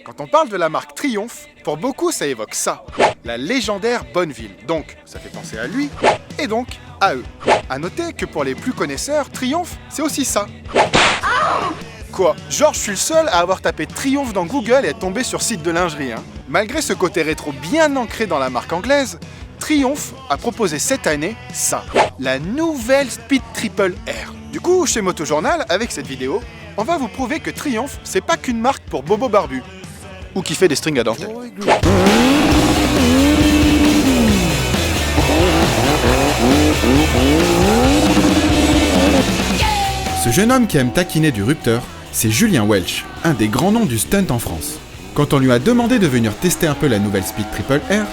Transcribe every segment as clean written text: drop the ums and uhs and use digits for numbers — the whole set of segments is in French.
Quand on parle de la marque Triumph, pour beaucoup ça évoque ça, la légendaire Bonneville. Donc ça fait penser à lui, et donc à eux. A noter que pour les plus connaisseurs, Triumph c'est aussi ça. Quoi? Genre je suis le seul à avoir tapé Triumph dans Google et être tombé sur site de lingerie, hein. Malgré ce côté rétro bien ancré dans la marque anglaise, Triumph a proposé cette année ça, la nouvelle Speed Triple R. Du coup, chez Motojournal, avec cette vidéo, on va vous prouver que Triumph, c'est pas qu'une marque pour bobo barbu, ou qui fait des strings à dentelle. Ce jeune homme qui aime taquiner du rupteur, c'est Julien Welch, un des grands noms du stunt en France. Quand on lui a demandé de venir tester un peu la nouvelle Speed Triple R,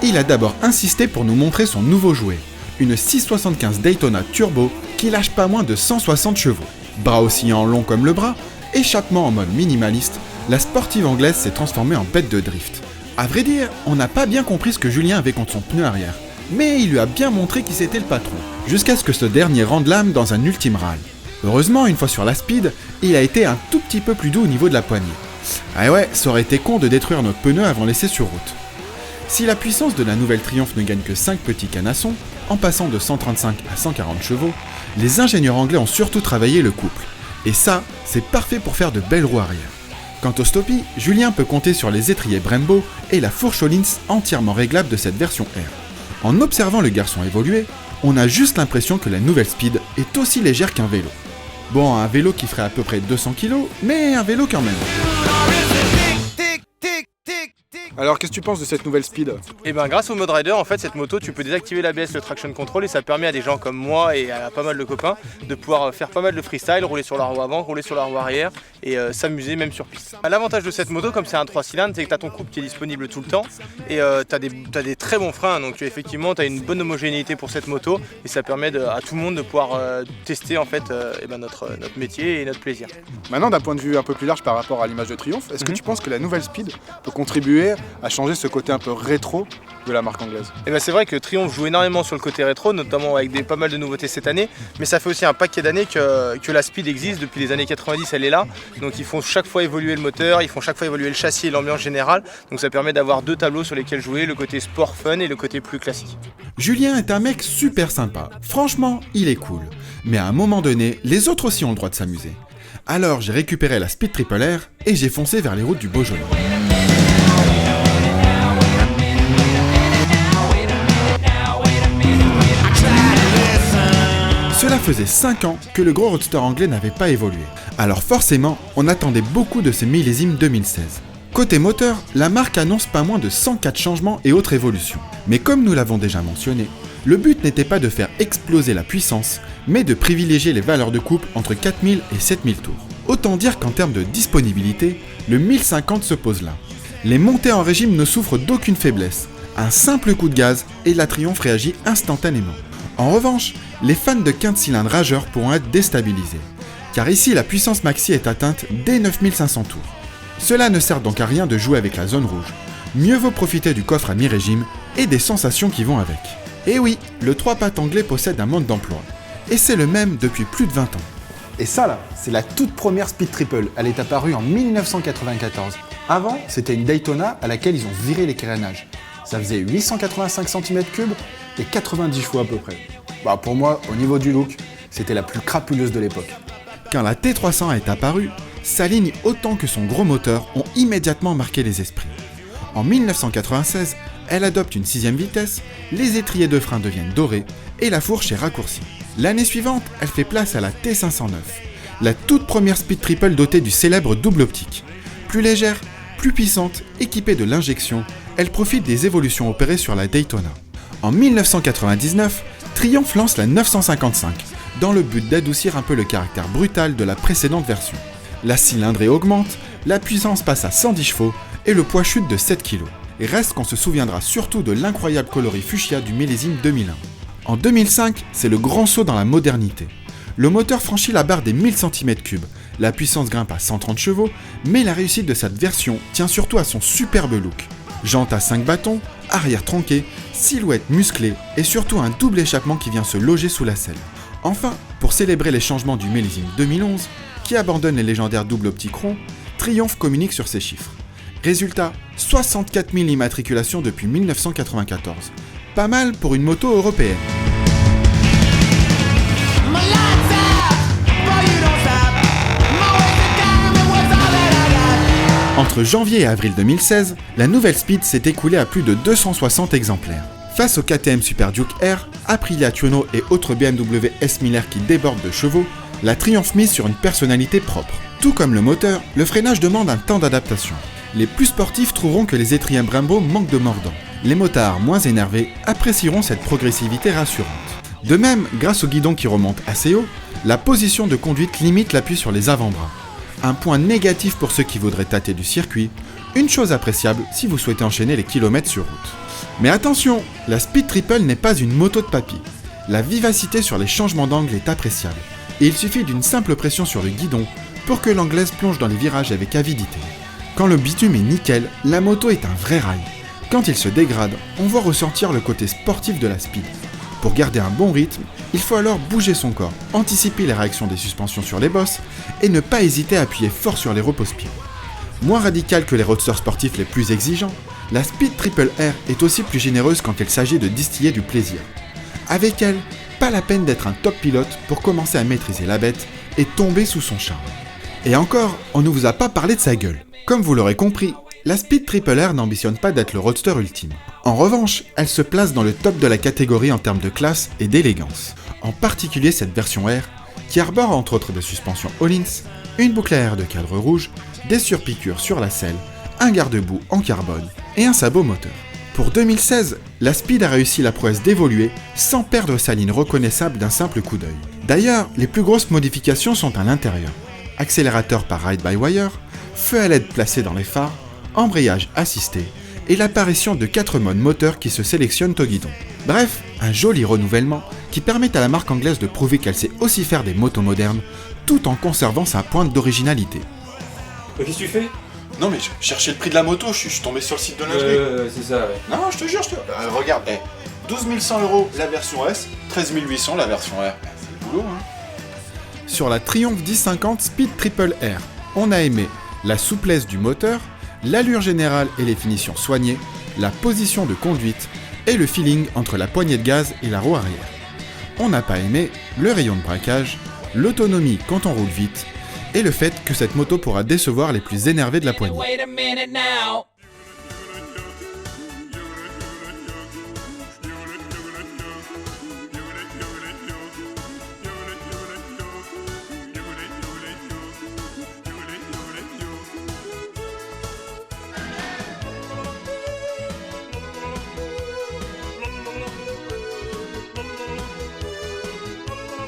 il a d'abord insisté pour nous montrer son nouveau jouet, une 675 Daytona Turbo qui lâche pas moins de 160 chevaux. Bras oscillants longs comme le bras, échappement en mode minimaliste, la sportive anglaise s'est transformée en bête de drift. À vrai dire, on n'a pas bien compris ce que Julien avait contre son pneu arrière, mais il lui a bien montré qui c'était le patron, jusqu'à ce que ce dernier rende l'âme dans un ultime râle. Heureusement, une fois sur la speed, il a été un tout petit peu plus doux au niveau de la poignée. Ah ouais, ça aurait été con de détruire notre pneu avant de laisser sur route. Si la puissance de la nouvelle Triumph ne gagne que 5 petits canassons, en passant de 135 à 140 chevaux, les ingénieurs anglais ont surtout travaillé le couple. Et ça, c'est parfait pour faire de belles roues arrière. Quant au stoppie, Julien peut compter sur les étriers Brembo et la fourche Öhlins entièrement réglable de cette version R. En observant le garçon évoluer, on a juste l'impression que la nouvelle Speed est aussi légère qu'un vélo. Bon, un vélo qui ferait à peu près 200 kg, mais un vélo quand même. Alors, qu'est-ce que tu penses de cette nouvelle Speed? Et ben grâce au mode rider, en fait, cette moto, tu peux désactiver l'ABS, le traction control, et ça permet à des gens comme moi et à pas mal de copains de pouvoir faire pas mal de freestyle, rouler sur la roue avant, rouler sur la roue arrière et s'amuser même sur piste. L'avantage de cette moto, comme c'est un 3 cylindres, c'est que tu as ton couple qui est disponible tout le temps et tu as des très bons freins, donc effectivement tu as une bonne homogénéité pour cette moto et ça permet à tout le monde de pouvoir tester en fait notre métier et notre plaisir. Maintenant, d'un point de vue un peu plus large par rapport à l'image de Triumph, est-ce que tu penses que la nouvelle Speed peut contribuer à changer ce côté un peu rétro de la marque anglaise? Et ben c'est vrai que Triumph joue énormément sur le côté rétro, notamment avec pas mal de nouveautés cette année, mais ça fait aussi un paquet d'années que la Speed existe. Depuis les années 90, elle est là, donc ils font chaque fois évoluer le moteur, ils font chaque fois évoluer le châssis et l'ambiance générale, donc ça permet d'avoir deux tableaux sur lesquels jouer, le côté sport fun et le côté plus classique. Julien est un mec super sympa, franchement il est cool, mais à un moment donné, les autres aussi ont le droit de s'amuser. Alors j'ai récupéré la Speed Triple R et j'ai foncé vers les routes du Beaujolais. Cela faisait 5 ans que le gros roadster anglais n'avait pas évolué. Alors forcément, on attendait beaucoup de ce millésime 2016. Côté moteur, la marque annonce pas moins de 104 changements et autres évolutions. Mais comme nous l'avons déjà mentionné, le but n'était pas de faire exploser la puissance, mais de privilégier les valeurs de couple entre 4000 et 7000 tours. Autant dire qu'en termes de disponibilité, le 1050 se pose là. Les montées en régime ne souffrent d'aucune faiblesse. Un simple coup de gaz et la Triumph réagit instantanément. En revanche, les fans de 15 cylindres rageurs pourront être déstabilisés, car ici la puissance maxi est atteinte dès 9500 tours. Cela ne sert donc à rien de jouer avec la zone rouge, mieux vaut profiter du coffre à mi-régime et des sensations qui vont avec. Et oui, le 3 pattes anglais possède un mode d'emploi, et c'est le même depuis plus de 20 ans. Et ça là, c'est la toute première Speed Triple, elle est apparue en 1994. Avant, c'était une Daytona à laquelle ils ont viré les carénages. Ça faisait 885 cm3 et 90 chevaux à peu près. Bah pour moi, au niveau du look, c'était la plus crapuleuse de l'époque. Quand la T300 est apparue, sa ligne autant que son gros moteur ont immédiatement marqué les esprits. En 1996, elle adopte une 6ème vitesse, les étriers de frein deviennent dorés et la fourche est raccourcie. L'année suivante, elle fait place à la T509, la toute première Speed Triple dotée du célèbre double optique. Plus légère, plus puissante, équipée de l'injection, elle profite des évolutions opérées sur la Daytona. En 1999, Triumph lance la 955, dans le but d'adoucir un peu le caractère brutal de la précédente version. La cylindrée augmente, la puissance passe à 110 chevaux et le poids chute de 7 kg. Et reste qu'on se souviendra surtout de l'incroyable coloris fuchsia du millésime 2001. En 2005, c'est le grand saut dans la modernité. Le moteur franchit la barre des 1000 cm3, la puissance grimpe à 130 chevaux, mais la réussite de cette version tient surtout à son superbe look. Jantes à 5 bâtons, arrière tronqué, silhouette musclée et surtout un double échappement qui vient se loger sous la selle. Enfin, pour célébrer les changements du millésime 2011, qui abandonne les légendaires double optiques ronds, Triumph communique sur ses chiffres. Résultat, 64 000 immatriculations depuis 1994. Pas mal pour une moto européenne. Entre janvier et avril 2016, la nouvelle Speed s'est écoulée à plus de 260 exemplaires. Face au KTM Super Duke R, Aprilia Tuono et autres BMW S 1000R qui débordent de chevaux, la Triumph mise sur une personnalité propre. Tout comme le moteur, le freinage demande un temps d'adaptation. Les plus sportifs trouveront que les étriers Brembo manquent de mordant. Les motards moins énervés apprécieront cette progressivité rassurante. De même, grâce au guidon qui remonte assez haut, la position de conduite limite l'appui sur les avant-bras. Un point négatif pour ceux qui voudraient tâter du circuit, une chose appréciable si vous souhaitez enchaîner les kilomètres sur route. Mais attention, la Speed Triple n'est pas une moto de papy. La vivacité sur les changements d'angle est appréciable, et il suffit d'une simple pression sur le guidon pour que l'anglaise plonge dans les virages avec avidité. Quand le bitume est nickel, la moto est un vrai rail. Quand il se dégrade, on voit ressortir le côté sportif de la Speed. Pour garder un bon rythme, il faut alors bouger son corps, anticiper les réactions des suspensions sur les bosses et ne pas hésiter à appuyer fort sur les repose-pieds. Moins radicale que les roadsters sportifs les plus exigeants, la Speed Triple R est aussi plus généreuse quand il s'agit de distiller du plaisir. Avec elle, pas la peine d'être un top pilote pour commencer à maîtriser la bête et tomber sous son charme. Et encore, on ne vous a pas parlé de sa gueule. Comme vous l'aurez compris, la Speed Triple R n'ambitionne pas d'être le roadster ultime. En revanche, elle se place dans le top de la catégorie en termes de classe et d'élégance. En particulier cette version R, qui arbore entre autres des suspensions Öhlins, une boucle à air de cadre rouge, des surpiqûres sur la selle, un garde-boue en carbone et un sabot moteur. Pour 2016, la Speed a réussi la prouesse d'évoluer sans perdre sa ligne reconnaissable d'un simple coup d'œil. D'ailleurs, les plus grosses modifications sont à l'intérieur. Accélérateur par ride-by-wire, feu à LED placé dans les phares, embrayage assisté et l'apparition de 4 modes moteurs qui se sélectionnent au guidon. Bref, un joli renouvellement qui permet à la marque anglaise de prouver qu'elle sait aussi faire des motos modernes tout en conservant sa pointe d'originalité. Qu'est-ce que tu fais? Non mais je cherchais le prix de la moto, je suis tombé sur le site de lingerie. C'est ça, ouais. Non, je te jure, regarde, 12 100 € la version S, 13 800 la version R. C'est le boulot, hein. Sur la Triumph 1050 Speed Triple R, on a aimé la souplesse du moteur, l'allure générale et les finitions soignées, la position de conduite et le feeling entre la poignée de gaz et la roue arrière. On n'a pas aimé le rayon de braquage, l'autonomie quand on roule vite et le fait que cette moto pourra décevoir les plus énervés de la poignée.